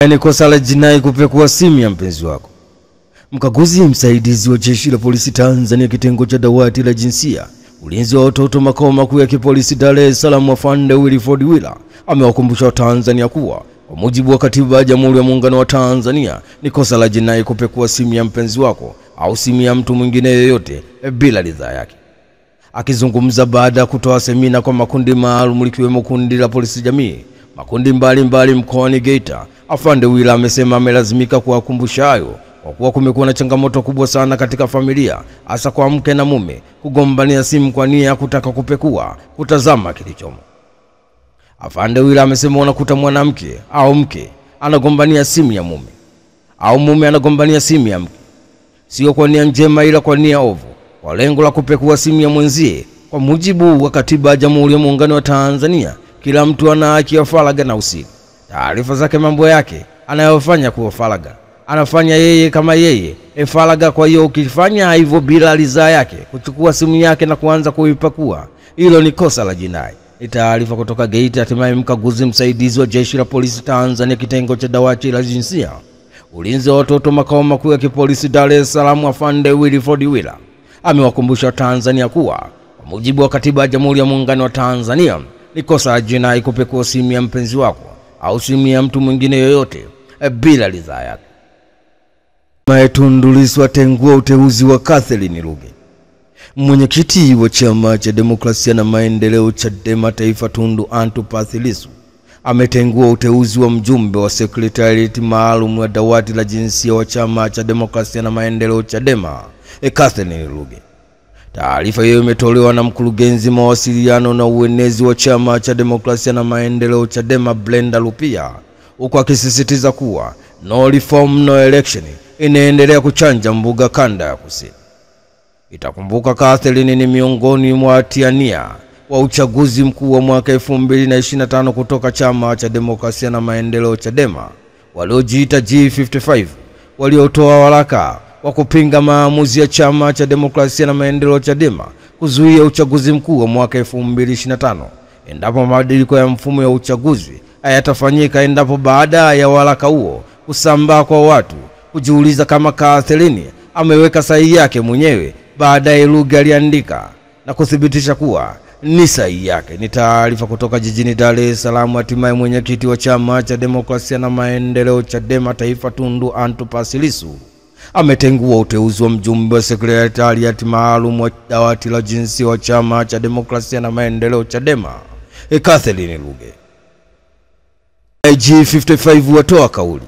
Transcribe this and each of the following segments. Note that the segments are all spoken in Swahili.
Ni kosa la jinai kupekua simu ya mpenzi wako. Mkaguzi msaidizi wa Jeshi la Polisi Tanzania kitengo cha dawati la jinsia, ulinzi wa watoto makao makuu ya kipolisi Dar es Salaam, Afande Wilford Wila amewakumbusha Tanzania kuwa kwa mujibu wa Katiba ya Jamhuri ya Muungano wa Tanzania ni kosa la jinai kupekua simu ya mpenzi wako au simu ya mtu mwingine yeyote bila ridhaa yake. Akizungumza baada ya kutoa semina kwa makundi maalum likiwemo kundi la polisi jamii, makundi mbalimbali mkoani Geita, Afande Wila amesema amelazimika kuwakumbusha hayo kwa kuwa kumekuwa na changamoto kubwa sana katika familia, hasa kwa mke na mume kugombania simu kwa nia ya kutaka kupekua, kutazama kilichomo. Afande Wila amesema unakuta mwanamke au mke anagombania simu ya mume au mume anagombania simu ya mke, sio kwa nia njema ila kwa nia ovu, kwa lengo la kupekua simu ya mwenzie. Kwa mujibu wa Katiba ya Jamhuri ya Muungano wa Tanzania, kila mtu ana haki ya faragha na usiri. Taarifa zake, mambo yake anayofanya kuwa faragha, anafanya yeye kama yeye faragha. Kwa hiyo ukifanya hivyo bila ridhaa yake, kuchukua simu yake na kuanza kuipakua, hilo ni kosa la jinai. Ni taarifa kutoka Geita. Hatimaye mkaguzi msaidizi wa Jeshi la Polisi Tanzania kitengo cha dawati la jinsia, ulinzi wa watoto makao makuu ya kipolisi Dar es Salaam, Afande Wilford Wila amewakumbusha Tanzania kuwa kwa mujibu wa Katiba ya Jamhuri ya Muungano wa Tanzania ni kosa la jinai kupekua simu ya mpenzi wako au simu ya mtu mwingine yoyote bila ridhaa yake. Tundu Lissu atengua uteuzi wa Catherine Ruge. Mwenyekiti wa Chama cha Demokrasia na Maendeleo Chadema Taifa Tundu Antipas Lissu ametengua uteuzi wa mjumbe wa sekretarieti maalum wa dawati la jinsia wa Chama cha Demokrasia na Maendeleo Chadema Catherine Ruge. Taarifa hiyo imetolewa na mkurugenzi mawasiliano na uenezi wa Chama cha Demokrasia na Maendeleo Chadema Brenda Lupia, huko akisisitiza kuwa no reform no election inaendelea kuchanja mbuga kanda ya kusini. Itakumbuka Catherine ni miongoni mwa watiania wa uchaguzi mkuu wa mwaka 2025 kutoka Chama cha Demokrasia na Maendeleo Chadema waliojiita G55, waliotoa waraka wa kupinga maamuzi ya Chama cha Demokrasia na Maendeleo Chadema kuzuia uchaguzi mkuu wa mwaka 2025 endapo mabadiliko ya mfumo ya uchaguzi hayatafanyika. Endapo baada ya waraka huo kusambaa kwa watu kujiuliza kama Catherine ameweka sahihi yake mwenyewe, baadaye Ruge aliandika na kuthibitisha kuwa ni sahihi yake. Ni taarifa kutoka jijini Dar es Salaam. Hatimaye mwenyekiti wa Chama cha Demokrasia na Maendeleo Chadema Taifa Tundu Antipas Lissu ametengua uteuzi wa mjumbe wa sekretarieti maalum wa dawati la jinsia wa Chama cha Demokrasia na Maendeleo Chadema Catherine Ruge. G55 watoa kauli.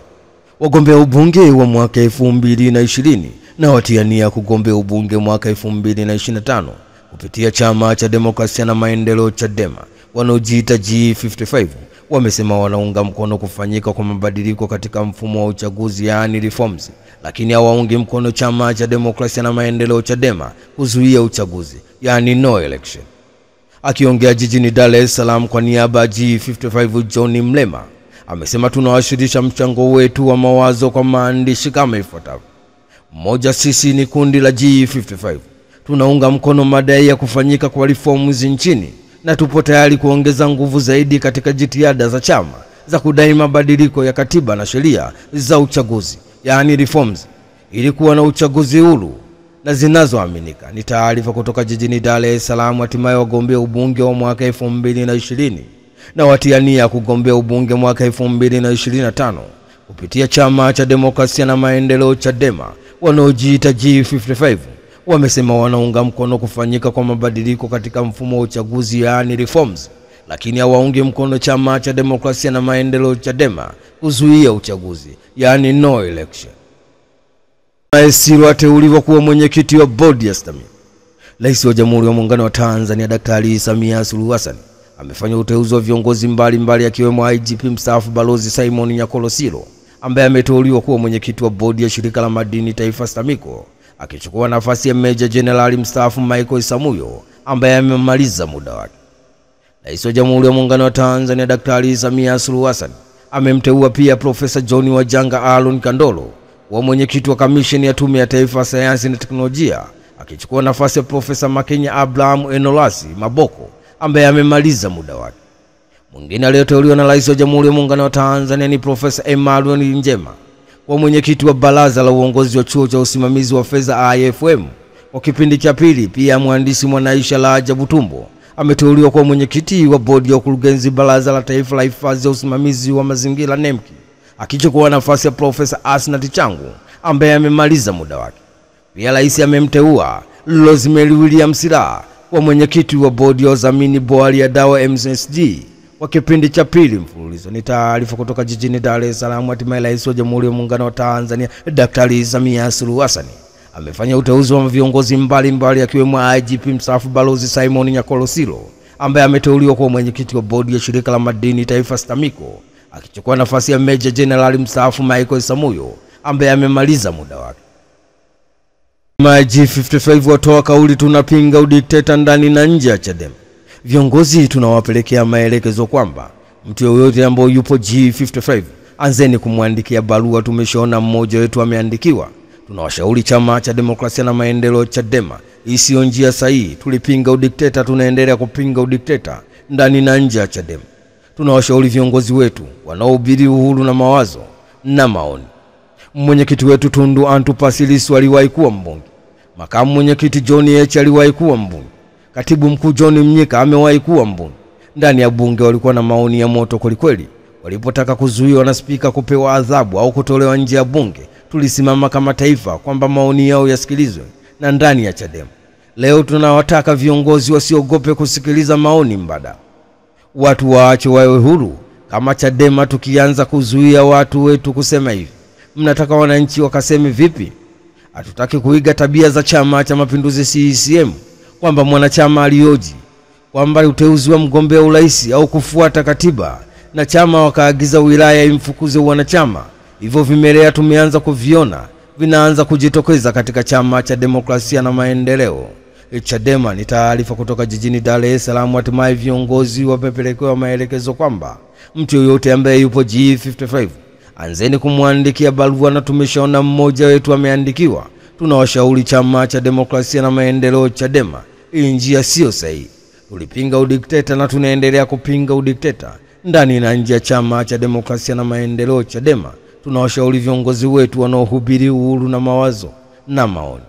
Wagombea ubunge wa mwaka 2020 na watiania kugombea ubunge mwaka 2025 kupitia Chama cha Demokrasia na Maendeleo Chadema wanaojiita G55 wamesema wanaunga mkono kufanyika kwa mabadiliko katika mfumo wa uchaguzi, yani reforms, lakini hawaungi mkono Chama cha Demokrasia na Maendeleo Chadema kuzuia uchaguzi, yani no election. Akiongea jijini Dar es Salaam kwa niaba ya G55, John Mlema amesema tunawasilisha mchango wetu wa mawazo kwa maandishi kama ifuatavyo. Moja, sisi ni kundi la G55. Tunaunga mkono madai ya kufanyika kwa reforms nchini na tupo tayari kuongeza nguvu zaidi katika jitihada za chama za kudai mabadiliko ya katiba na sheria za uchaguzi, yani reforms, ili kuwa na uchaguzi huru na zinazoaminika. Ni taarifa kutoka jijini Dar es Salaam. Hatimaye wagombea ubunge wa mwaka 2020 na watiania kugombea ubunge mwaka 2025 kupitia Chama cha Demokrasia na Maendeleo Chadema wanaojiita G55 wamesema wanaunga mkono kufanyika kwa mabadiliko katika mfumo wa uchaguzi, yani reforms, lakini hawaungi mkono Chama cha Demokrasia na Maendeleo Chadema kuzuia uchaguzi, yani no election. Maesiro ateuliwa kuwa mwenyekiti wa bodi ya STAMI. Rais wa Jamhuri ya Muungano wa Tanzania Daktari Samia Suluhu Hassan amefanya uteuzi wa viongozi mbalimbali akiwemo IGP mstaafu Balozi Simon Nyakolosilo ambaye ameteuliwa kuwa mwenyekiti wa bodi ya shirika la madini taifa STAMICO, akichukua nafasi ya Meja Jenerali mstaafu Michael Samuyo ambaye amemaliza muda wake. Rais wa Jamhuri ya Muungano wa Tanzania Daktari Samia Suluhu Hassan amemteua pia Profesa John Wajanga Aaron Kandolo wa mwenyekiti wa kamisheni ya Tume ya Taifa ya Sayansi na Teknolojia, akichukua nafasi ya Profesa Makenya Abraham Enolasi Maboko ambaye amemaliza muda wake. Mwingine aliyeteuliwa na Rais wa Jamhuri ya Muungano wa Tanzania ni Profesa Emmanuel Njema kwa mwenyekiti wa Baraza la Uongozi wa Chuo cha Usimamizi wa Fedha IFM kwa kipindi cha pili. Pia mhandisi Mwanaisha Rajabu Tumbo ameteuliwa kwa mwenyekiti wa bodi ya ukurugenzi Baraza la Taifa la Hifadhi ya Usimamizi wa Mazingira NEMKI, akichukua nafasi ya Profesa Asnath Changu ambaye amemaliza muda wake. Pia rais amemteua Rosemary William Silaa kwa mwenyekiti wa bodi ya udhamini Bohari ya Dawa MSD kwa kipindi cha pili mfululizo. Ni taarifa kutoka jijini Dar es Salaam. Hatimaye Rais wa Jamhuri ya Muungano wa Tanzania Daktari Samia Suluhu Hassan amefanya uteuzi wa viongozi mbalimbali akiwemo IGP mstaafu Balozi Simon Nyakolosilo ambaye ameteuliwa kwa mwenyekiti wa bodi ya shirika la madini taifa STAMICO, akichukua nafasi ya Meja General mstaafu Michael Samuyo ambaye amemaliza muda wake. G55 watoa kauli tunapinga udikteta ndani na nje ya Chadema. Viongozi tunawapelekea maelekezo kwamba mtu yoyote ambaye yupo G55 anzeni kumwandikia barua. Tumeshaona mmoja wetu ameandikiwa. Tunawashauri Chama cha Demokrasia na Maendeleo Chadema isiyo njia sahihi. Tulipinga udikteta, tunaendelea kupinga udikteta ndani na nje ya Chadema. Tunawashauri viongozi wetu wanaohubiri uhuru na mawazo na maoni. Mwenyekiti wetu Tundu Antipas Lissu aliwahi kuwa mbunge. Makamu mwenyekiti John H aliwahi kuwa mbunge. Katibu mkuu John Mnyika amewahi kuwa mbunge. Ndani ya bunge walikuwa na maoni ya moto kweli. Walipotaka kuzuiwa na spika kupewa adhabu au kutolewa nje ya bunge, tulisimama kama taifa kwamba maoni yao yasikilizwe na ndani ya Chadema. Leo tunawataka viongozi wasiogope kusikiliza maoni mbadala. Watu waache wawe huru. Kama Chadema tukianza kuzuia watu wetu kusema hivi, mnataka wananchi wakaseme vipi? Hatutaki kuiga tabia za Chama cha Mapinduzi CCM kwamba mwanachama alioji kwamba uteuzi wa mgombea urais au kufuata katiba na chama wakaagiza wilaya imfukuze wanachama. Hivyo vimelea tumeanza kuviona vinaanza kujitokeza katika Chama cha Demokrasia na Maendeleo Chadema. Ni taarifa kutoka jijini Dar es Salaam. Hatimaye viongozi wamepelekewa maelekezo kwamba mtu yoyote ambaye yupo G55 anzeni kumwandikia barua, na tumeshaona mmoja wetu ameandikiwa. Tunawashauri Chama cha Demokrasia na Maendeleo Chadema, hii njia sio sahihi. Tulipinga udikteta na tunaendelea kupinga udikteta ndani na nje ya Chama cha Demokrasia na Maendeleo Chadema. Tunawashauri viongozi wetu wanaohubiri uhuru na mawazo na maoni.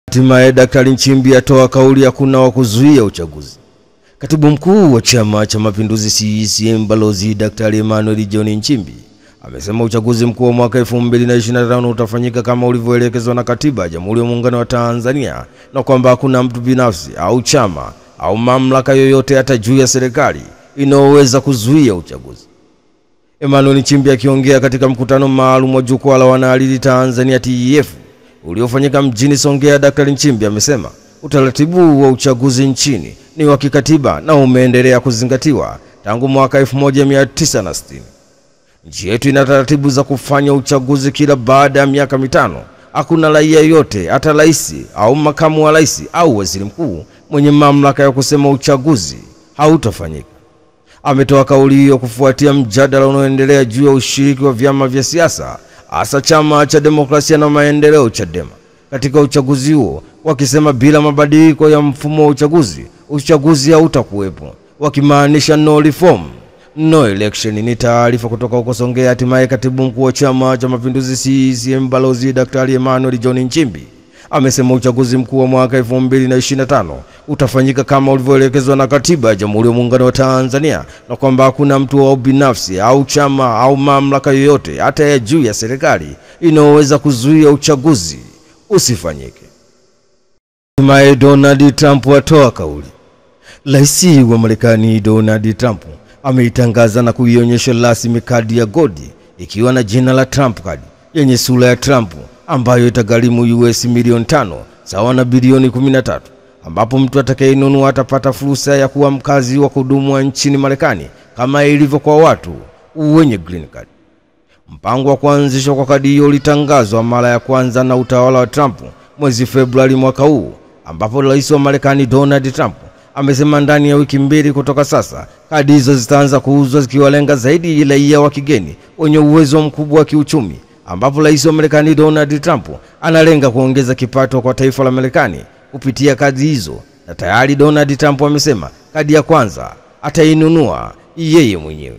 Hatimaye Daktari Nchimbi atoa kauli hakuna wa kuzuia uchaguzi. Katibu mkuu wa Chama cha Mapinduzi CCM Balozi Daktari Emmanuel John Nchimbi amesema uchaguzi mkuu wa mwaka 2025 utafanyika kama ulivyoelekezwa na Katiba ya Jamhuri ya Muungano wa Tanzania, na kwamba hakuna mtu binafsi au chama au mamlaka yoyote hata juu ya serikali inayoweza kuzuia uchaguzi. Emmanuel Nchimbi akiongea katika mkutano maalum wa Jukwaa la Wanahariri Tanzania TEF uliofanyika mjini Songea, Daktari Nchimbi amesema utaratibu wa uchaguzi nchini ni wa kikatiba na umeendelea kuzingatiwa tangu mwaka 1960. Nchi yetu ina taratibu za kufanya uchaguzi kila baada ya miaka mitano. Hakuna raia yote, hata rais au makamu wa rais au waziri mkuu, mwenye mamlaka ya kusema uchaguzi hautafanyika. Ametoa kauli hiyo kufuatia mjadala unaoendelea juu ya ushiriki wa vyama vya siasa, hasa Chama cha Demokrasia na Maendeleo Chadema katika uchaguzi huo, wakisema bila mabadiliko ya mfumo wa uchaguzi hautakuwepo, wakimaanisha no reform no election. Ni taarifa kutoka huko Songea. Hatimaye Katibu mkuu wa Chama cha Mapinduzi CCM Balozi Daktari Emmanuel John Nchimbi amesema uchaguzi mkuu wa mwaka 2025 utafanyika kama ulivyoelekezwa na Katiba ya Jamhuri ya Muungano wa Tanzania, na kwamba hakuna mtu au binafsi au chama au mamlaka yoyote hata ya juu ya serikali inayoweza kuzuia uchaguzi usifanyike. Hatimaye Donald Trump atoa kauli. Rais wa Marekani Donald Trump ameitangaza na kuionyesha rasmi kadi ya godi ikiwa na jina la Trump Card yenye sura ya Trump, ambayo itagharimu US milioni 5 sawa na bilioni 13, ambapo mtu atakayenunua atapata fursa ya kuwa mkazi wa kudumu nchini Marekani kama ilivyo kwa watu wenye green card. Mpango wa kuanzishwa kwa kadi hiyo ulitangazwa mara ya kwanza na utawala wa Trump mwezi Februari mwaka huu, ambapo rais wa Marekani Donald Trump amesema ndani ya wiki mbili kutoka sasa kadi hizo zitaanza kuuzwa, zikiwalenga zaidi raia wa kigeni wenye uwezo mkubwa wa kiuchumi, ambapo rais wa Marekani Donald Trump analenga kuongeza kipato kwa taifa la Marekani kupitia kadi hizo. Na tayari Donald Trump amesema kadi ya kwanza atainunua yeye mwenyewe.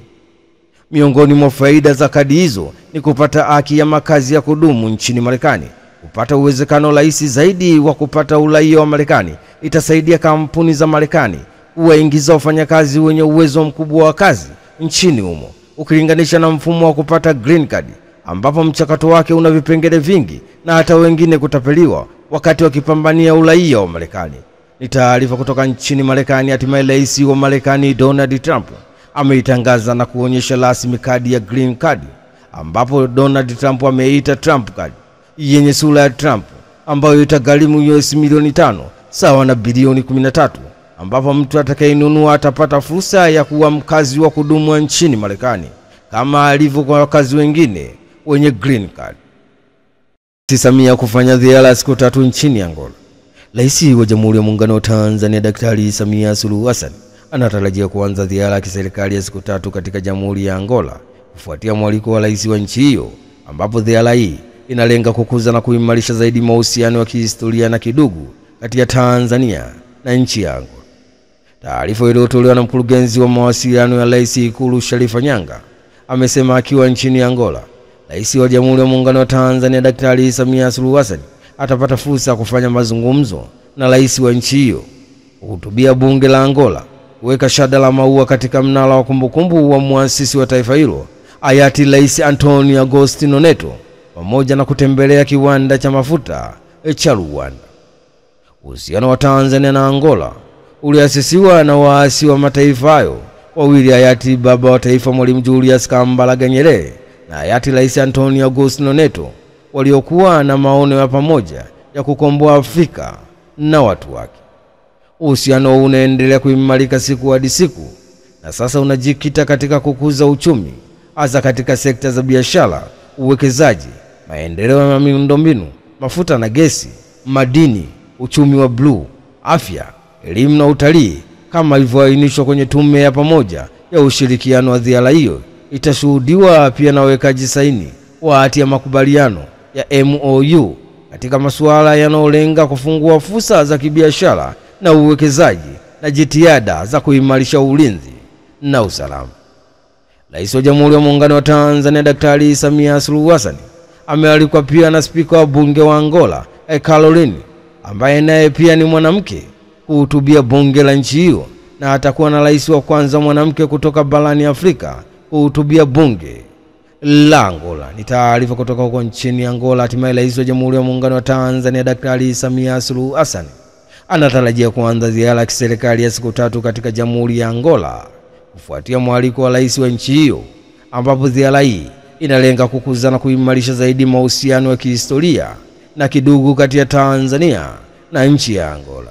Miongoni mwa faida za kadi hizo ni kupata haki ya makazi ya kudumu nchini Marekani, kupata uwezekano rahisi zaidi wa kupata uraia wa Marekani. Itasaidia kampuni za Marekani kuwaingiza wafanyakazi wenye uwezo mkubwa wa kazi nchini humo, ukilinganisha na mfumo wa kupata green card ambapo mchakato wake una vipengele vingi na hata wengine kutapeliwa wakati wakipambania uraia wa Marekani. Ni taarifa kutoka nchini Marekani. Hatimaye rais wa Marekani Donald Trump ameitangaza na kuonyesha rasmi kadi ya green card, ambapo Donald Trump ameita Trump card yenye sura ya Trump, ambayo itagharimu US milioni 5 sawa na bilioni 13, ambapo mtu atakayenunua atapata fursa ya kuwa mkazi wa kudumu nchini Marekani kama alivyo kwa wakazi wengine wenye green card. Samia kufanya ziara siku 3 nchini Angola. Rais wa Jamhuri ya Muungano wa Tanzania Daktari Samia Suluhu Hassan anatarajia kuanza ziara ya kiserikali ya siku 3 katika Jamhuri ya Angola kufuatia mwaliko wa rais wa nchi hiyo, ambapo ziara hii inalenga kukuza na kuimarisha zaidi mahusiano ya kihistoria na kidugu kati ya Tanzania na nchi ya Angola. Taarifa iliyotolewa na mkurugenzi wa mawasiliano ya Rais Ikulu Sharifa Nyanga amesema akiwa nchini Angola, Rais wa Jamhuri ya Muungano wa Tanzania Daktari Samia Suluhu Hassan atapata fursa ya kufanya mazungumzo na rais wa nchi hiyo, kuhutubia bunge la Angola, kuweka shada la maua katika mnara wa kumbukumbu wa muasisi wa taifa hilo hayati Rais Antonio Agostinho Neto, pamoja na kutembelea kiwanda cha mafuta cha Luanda. Uhusiano wa Tanzania na Angola uliasisiwa na waasi wa mataifa hayo wawili, hayati baba wa taifa Mwalimu Julius Kambarage Nyerere na hayati Rais Antonio Agostinho Neto, waliokuwa na maono ya pamoja ya kukomboa Afrika na watu wake. Uhusiano huu unaendelea kuimarika siku hadi siku, na sasa unajikita katika kukuza uchumi, hasa katika sekta za biashara, uwekezaji, maendeleo ya miundombinu, mafuta na gesi, madini, uchumi wa bluu, afya, elimu na utalii, kama ilivyoainishwa kwenye tume ya pamoja ya ushirikiano wa ziara hiyo. Itashuhudiwa pia na wekaji saini wa hati ya makubaliano ya MOU katika masuala yanayolenga kufungua fursa za kibiashara na uwekezaji na jitihada za kuimarisha ulinzi na usalama. Rais wa Jamhuri ya Muungano wa Tanzania Daktari Samia Suluhu Hassan amealikwa pia na spika wa bunge wa Angola Caroline, ambaye naye pia ni mwanamke, kuhutubia bunge la nchi hiyo, na atakuwa na rais wa kwanza mwanamke kutoka barani Afrika kuhutubia bunge la Angola. Ni taarifa kutoka huko nchini Angola. Hatimaye rais wa Jamhuri ya Muungano wa Tanzania Daktari Samia Suluhu Hassan anatarajia kuanza ziara ya kiserikali ya siku 3 katika Jamhuri ya Angola kufuatia mwaliko wa rais wa nchi hiyo, ambapo ziara hii inalenga kukuza na kuimarisha zaidi mahusiano ya kihistoria na kidugu kati ya Tanzania na nchi ya Angola.